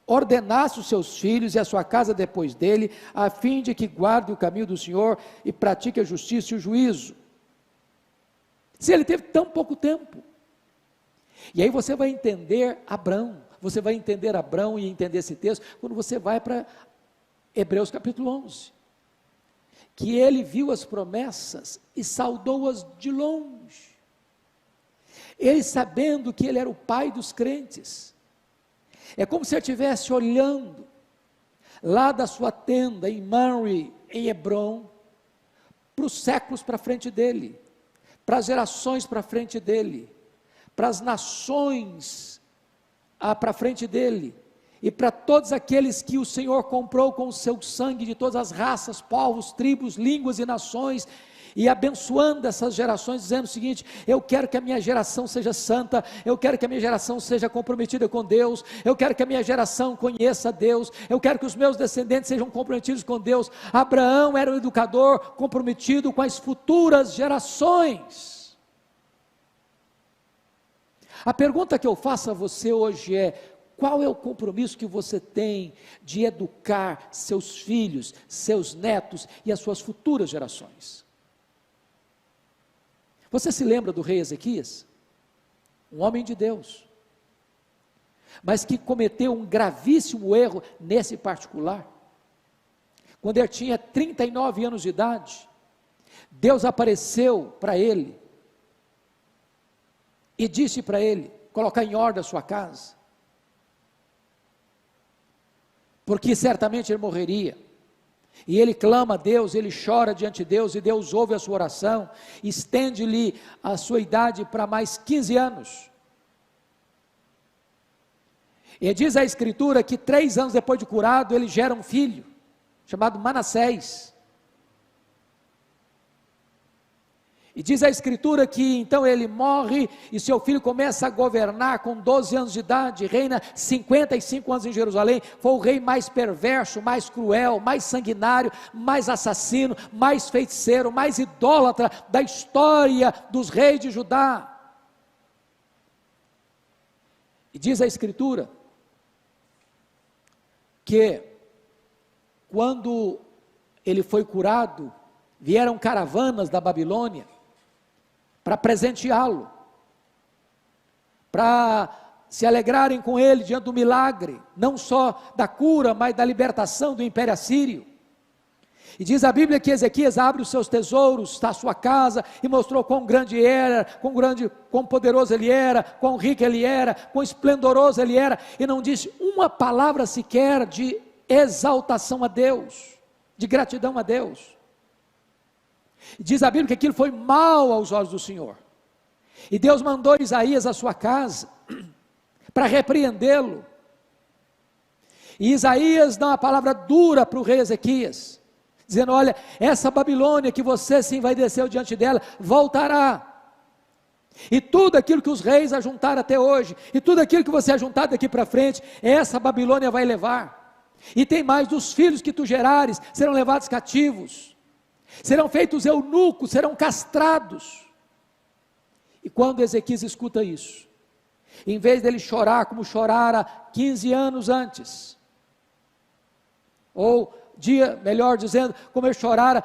ordenasse os seus filhos e a sua casa depois dele, a fim de que guarde o caminho do Senhor e pratique a justiça e o juízo? Se ele teve tão pouco tempo. E aí você vai entender Abraão e entender esse texto, quando você vai para Hebreus capítulo 11. Que ele viu as promessas e saudou-as de longe. Ele sabendo que ele era o pai dos crentes. É como se ele estivesse olhando lá da sua tenda em Mamre, em Hebron, para os séculos para frente dele, para as gerações para frente dele, para as nações para frente dele, e para todos aqueles que o Senhor comprou com o seu sangue, de todas as raças, povos, tribos, línguas e nações, e abençoando essas gerações, dizendo o seguinte: eu quero que a minha geração seja santa, eu quero que a minha geração seja comprometida com Deus, eu quero que a minha geração conheça Deus, eu quero que os meus descendentes sejam comprometidos com Deus. Abraão era um educador comprometido com as futuras gerações. A pergunta que eu faço a você hoje é: qual é o compromisso que você tem de educar seus filhos, seus netos e as suas futuras gerações? Você se lembra do rei Ezequias? Um homem de Deus, mas que cometeu um gravíssimo erro nesse particular. Quando ele tinha 39 anos de idade, Deus apareceu para ele e disse para ele colocar em ordem a sua casa, porque certamente ele morreria. E ele clama a Deus, ele chora diante de Deus, e Deus ouve a sua oração, estende-lhe a sua idade para mais 15 anos. E diz a Escritura que 3 anos depois de curado, ele gera um filho, chamado Manassés. E diz a Escritura que então ele morre, e seu filho começa a governar com 12 anos de idade, reina 55 anos em Jerusalém. Foi o rei mais perverso, mais cruel, mais sanguinário, mais assassino, mais feiticeiro, mais idólatra da história dos reis de Judá. E diz a Escritura que quando ele foi curado, vieram caravanas da Babilônia para presenteá-lo, para se alegrarem com ele diante do milagre, não só da cura, mas da libertação do Império Assírio. E diz a Bíblia que Ezequias abre os seus tesouros da sua casa, e mostrou quão grande era, quão poderoso ele era, quão rico ele era, quão esplendoroso ele era, e não disse uma palavra sequer de exaltação a Deus, de gratidão a Deus. Diz a Bíblia que aquilo foi mal aos olhos do Senhor, e Deus mandou Isaías à sua casa, para repreendê-lo, e Isaías dá uma palavra dura para o rei Ezequias, dizendo: olha, essa Babilônia que você se envaideceu diante dela, voltará, e tudo aquilo que os reis ajuntaram até hoje, e tudo aquilo que você ajuntar daqui para frente, essa Babilônia vai levar. E tem mais: dos filhos que tu gerares, serão levados cativos, serão feitos eunucos, serão castrados. E quando Ezequias escuta isso, em vez dele chorar como chorara 15 anos antes, ou melhor dizendo, como ele chorara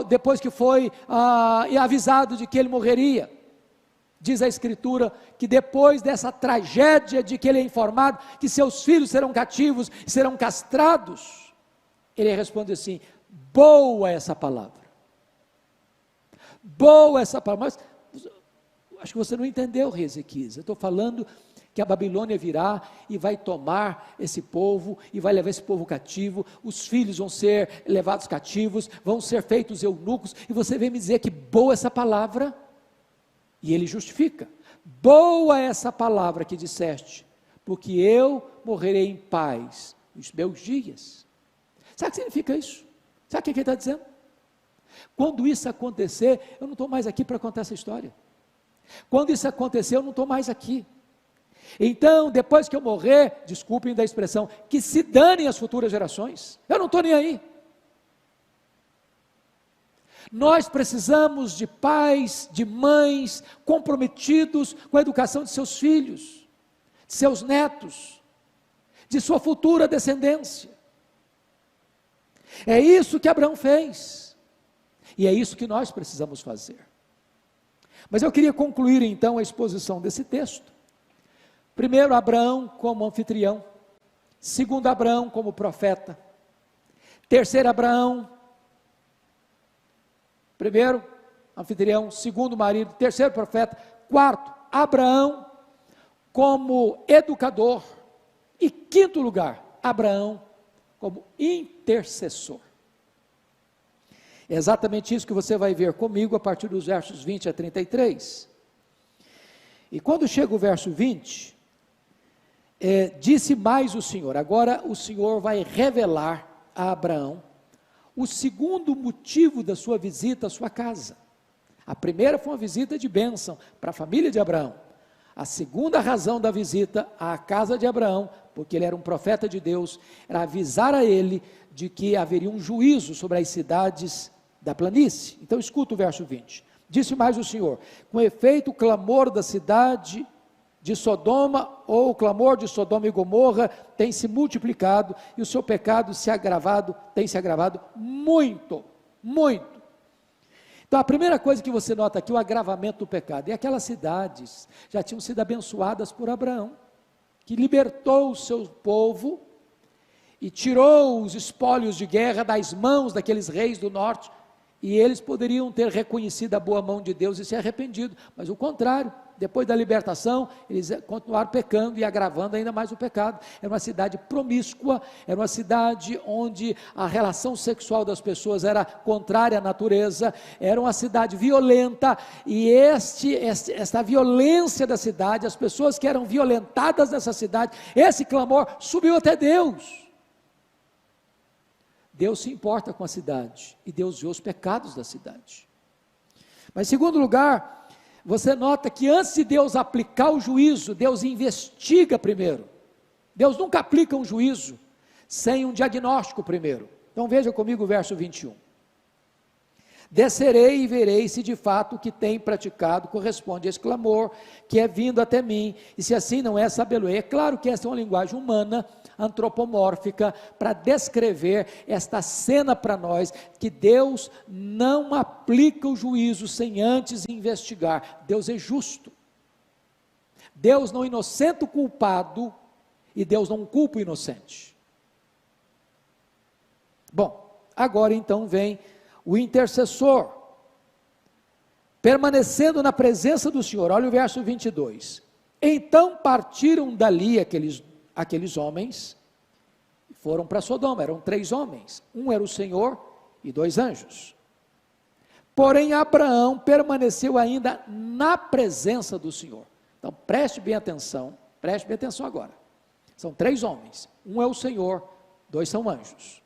depois que foi avisado de que ele morreria, diz a Escritura que depois dessa tragédia de que ele é informado que seus filhos serão cativos e serão castrados, ele responde assim: boa essa palavra, boa essa palavra. Mas acho que você não entendeu, rei Ezequias. Eu estou falando que a Babilônia virá e vai tomar esse povo, e vai levar esse povo cativo, os filhos vão ser levados cativos, vão ser feitos eunucos, e você vem me dizer que boa essa palavra? E ele justifica: boa essa palavra que disseste, porque eu morrerei em paz nos meus dias. Sabe o que significa isso? Sabe o que ele está dizendo? Quando isso acontecer, eu não estou mais aqui para contar essa história. Quando isso acontecer, eu não estou mais aqui. Então, depois que eu morrer, desculpem da expressão, que se danem as futuras gerações, eu não estou nem aí. Nós precisamos de pais, de mães comprometidos com a educação de seus filhos, de seus netos, de sua futura descendência. É isso que Abraão fez, e é isso que nós precisamos fazer. Mas eu queria concluir então a exposição desse texto. Primeiro, Abraão como anfitrião. Segundo, Abraão como profeta. Terceiro, Abraão, primeiro anfitrião, segundo marido, terceiro profeta. Quarto, Abraão como educador. E quinto lugar, Abraão como intercessor. É exatamente isso que você vai ver comigo a partir dos versos 20 a 33. E quando chega o verso 20, Disse mais o Senhor. Agora o Senhor vai revelar a Abraão o segundo motivo da sua visita à sua casa. A primeira foi uma visita de bênção para a família de Abraão. A segunda razão da visita à casa de Abraão, porque ele era um profeta de Deus, era avisar a ele de que haveria um juízo sobre as cidades da planície. Então escuta o verso 20. Disse mais o Senhor: com efeito o clamor da cidade de Sodoma, ou o clamor de Sodoma e Gomorra tem se multiplicado, e o seu pecado tem se agravado muito, muito. Então a primeira coisa que você nota aqui, o agravamento do pecado, e aquelas cidades já tinham sido abençoadas por Abraão, que libertou o seu povo, e tirou os espólios de guerra das mãos daqueles reis do norte, e eles poderiam ter reconhecido a boa mão de Deus e se arrependido, mas o contrário, depois da libertação, eles continuaram pecando e agravando ainda mais o pecado. Era uma cidade promíscua, era uma cidade onde a relação sexual das pessoas era contrária à natureza, era uma cidade violenta, e esta violência da cidade, as pessoas que eram violentadas nessa cidade, esse clamor subiu até Deus. Deus se importa com a cidade, e Deus vê os pecados da cidade. Mas em segundo lugar, você nota que antes de Deus aplicar o juízo, Deus investiga primeiro. Deus nunca aplica um juízo sem um diagnóstico primeiro. Então veja comigo o verso 21. Descerei e verei se de fato o que tem praticado corresponde a esse clamor que é vindo até mim, e se assim não é, sabê-lo-ei. É claro que essa é uma linguagem humana, antropomórfica, para descrever esta cena para nós, que Deus não aplica o juízo sem antes investigar. Deus é justo. Deus não inocenta o culpado, e Deus não culpa o inocente. Bom, agora então vem o intercessor, permanecendo na presença do Senhor. Olha o verso 22. Então partiram dali aqueles homens, e foram para Sodoma. Eram 3 homens, um era o Senhor e 2 anjos. Porém Abraão permaneceu ainda na presença do Senhor. Então preste bem atenção agora. São 3 homens, um é o Senhor, 2 são anjos.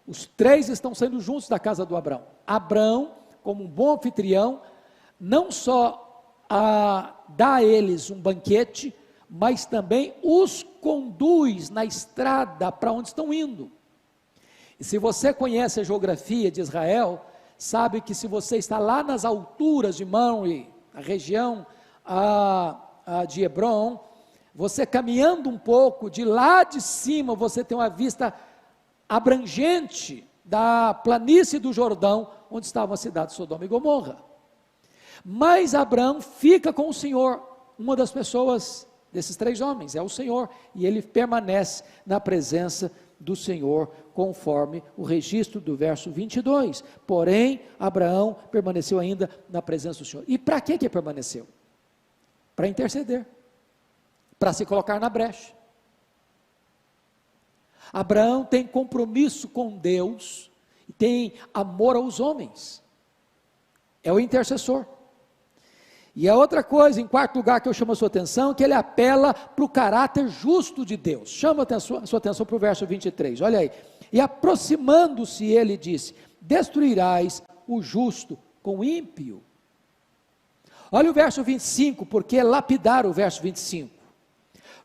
Os 3 estão saindo juntos da casa do Abraão. Abraão, como um bom anfitrião, não só dá a eles um banquete, mas também os conduz na estrada para onde estão indo. E se você conhece a geografia de Israel, sabe que se você está lá nas alturas de Mamre, a região de Hebron, você caminhando um pouco, de lá de cima você tem uma vista abrangente da planície do Jordão, onde estava a cidade de Sodoma e Gomorra. Mas Abraão fica com o Senhor. Uma das pessoas desses 3 homens é o Senhor, e ele permanece na presença do Senhor, conforme o registro do verso 22. Porém Abraão permaneceu ainda na presença do Senhor. E para que permaneceu? Para interceder, para se colocar na brecha. Abraão tem compromisso com Deus, e tem amor aos homens, é o intercessor. E a outra coisa, em quarto lugar, que eu chamo a sua atenção, que ele apela para o caráter justo de Deus. Chama a sua atenção para o verso 23, olha aí. E aproximando-se ele disse: destruirás o justo com o ímpio. Olha o verso 25, porque é lapidar o verso 25.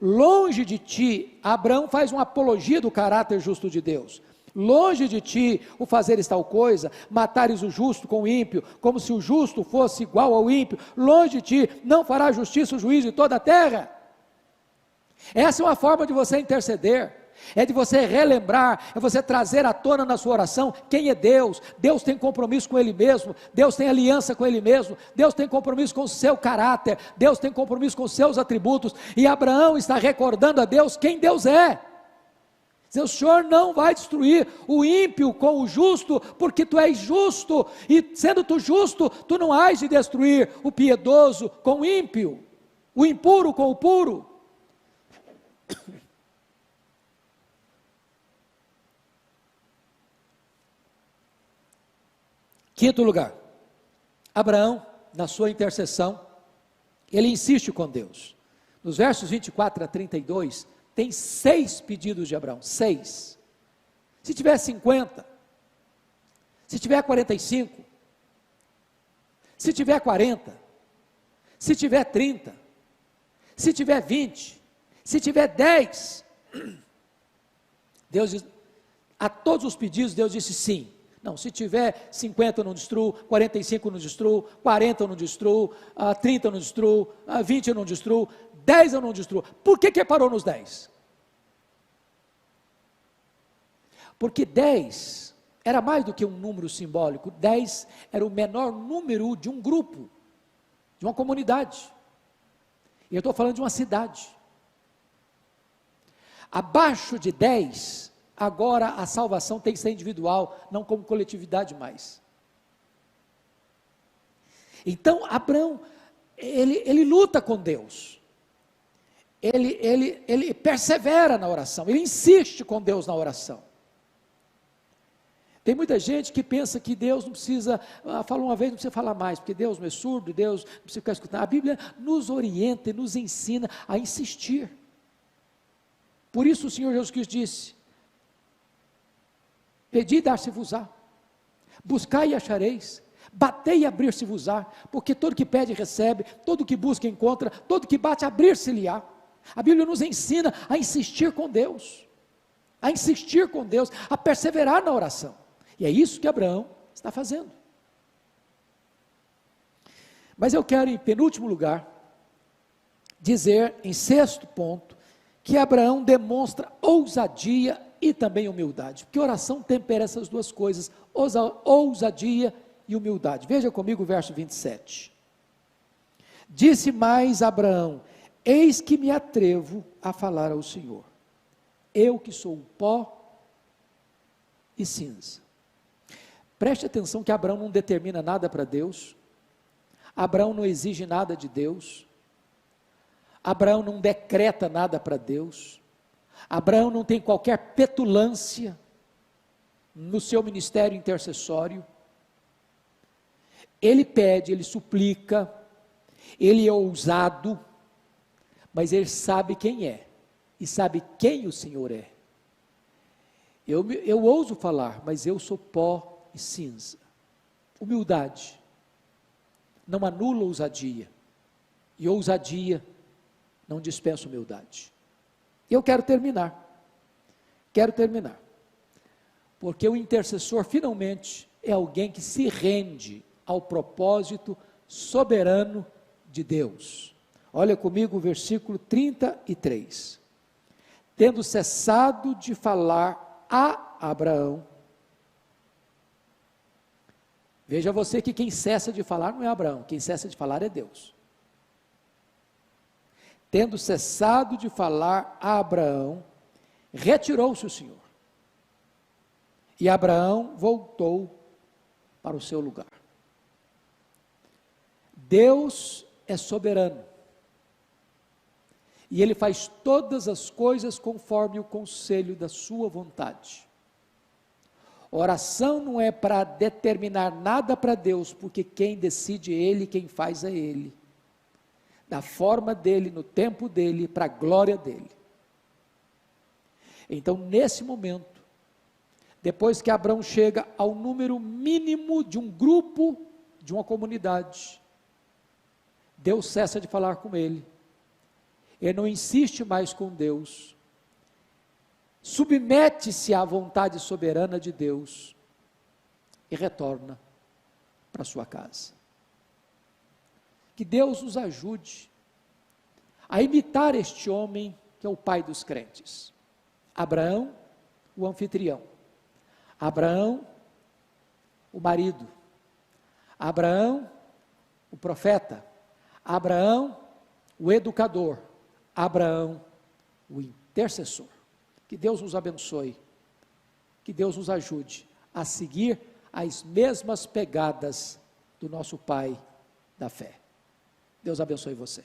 Longe de ti, Abraão faz uma apologia do caráter justo de Deus. Longe de ti o fazeres tal coisa, matares o justo com o ímpio, como se o justo fosse igual ao ímpio. Longe de ti, não fará justiça o juiz de toda a terra. Essa é uma forma de você interceder, é de você relembrar, é você trazer à tona na sua oração quem é Deus. Deus tem compromisso com Ele mesmo, Deus tem aliança com Ele mesmo, Deus tem compromisso com o seu caráter, Deus tem compromisso com os seus atributos, e Abraão está recordando a Deus quem Deus é. O Senhor não vai destruir o ímpio com o justo, porque tu és justo, e sendo tu justo, tu não hás de destruir o piedoso com o ímpio, o impuro com o puro. Quinto lugar, Abraão, na sua intercessão, ele insiste com Deus. Nos versos 24 a 32, tem 6 pedidos de Abraão, 6. Se tiver 50, se tiver 45, se tiver 40, se tiver 30, se tiver 20, se tiver 10, Deus diz, a todos os pedidos Deus disse sim. Não, se tiver 50 eu não destruo, 45 eu não destruo, 40 eu não destruo, 30 eu não destruo, 20 eu não destruo, 10 eu não destruo. Por que parou nos 10? Porque 10 era mais do que um número simbólico, 10 era o menor número de um grupo, de uma comunidade. E eu estou falando de uma cidade. Abaixo de 10, agora a salvação tem que ser individual, não como coletividade mais. Então, Abraão, ele luta com Deus. Ele persevera na oração, ele insiste com Deus na oração. Tem muita gente que pensa que Deus não precisa, fala uma vez, não precisa falar mais, porque Deus não é surdo, Deus não precisa ficar escutando. A Bíblia nos orienta e nos ensina a insistir. Por isso o Senhor Jesus Cristo disse, pedi e dar-se-vos-á, buscai e achareis, batei e abrir-se-vos-á, porque todo que pede recebe, todo que busca encontra, todo que bate abrir-se-lhe-á. A Bíblia nos ensina a insistir com Deus, a perseverar na oração, e é isso que Abraão está fazendo. Mas eu quero, em penúltimo lugar, dizer, em sexto ponto, que Abraão demonstra ousadia e também humildade, porque oração tempera essas duas coisas, ousadia e humildade. Veja comigo o verso 27. Disse mais Abraão, eis que me atrevo a falar ao Senhor, eu que sou pó e cinza. Preste atenção que Abraão não determina nada para Deus, Abraão não exige nada de Deus, Abraão não decreta nada para Deus, Abraão não tem qualquer petulância no seu ministério intercessório, ele pede, ele suplica, ele é ousado, mas ele sabe quem é, e sabe quem o Senhor é. Eu ouso falar, mas eu sou pó e cinza. Humildade não anula ousadia, e ousadia não dispensa humildade. E eu quero terminar, porque o intercessor finalmente é alguém que se rende ao propósito soberano de Deus. Olha comigo o versículo 33. Tendo cessado de falar a Abraão, veja você que quem cessa de falar não é Abraão, quem cessa de falar é Deus. Tendo cessado de falar a Abraão, retirou-se o Senhor. E Abraão voltou para o seu lugar. Deus é soberano. E Ele faz todas as coisas conforme o conselho da sua vontade. Oração não é para determinar nada para Deus, porque quem decide é Ele, quem faz é Ele. Da forma dEle, no tempo dEle, para a glória dEle. Então, nesse momento, depois que Abraão chega ao número mínimo de um grupo, de uma comunidade, Deus cessa de falar com ele. Ele não insiste mais com Deus. Submete-se à vontade soberana de Deus e retorna para sua casa. Que Deus nos ajude a imitar este homem que é o pai dos crentes. Abraão, o anfitrião. Abraão, o marido. Abraão, o profeta. Abraão, o educador. Abraão, o intercessor. Que Deus nos abençoe. Que Deus nos ajude a seguir as mesmas pegadas do nosso pai da fé. Deus abençoe você.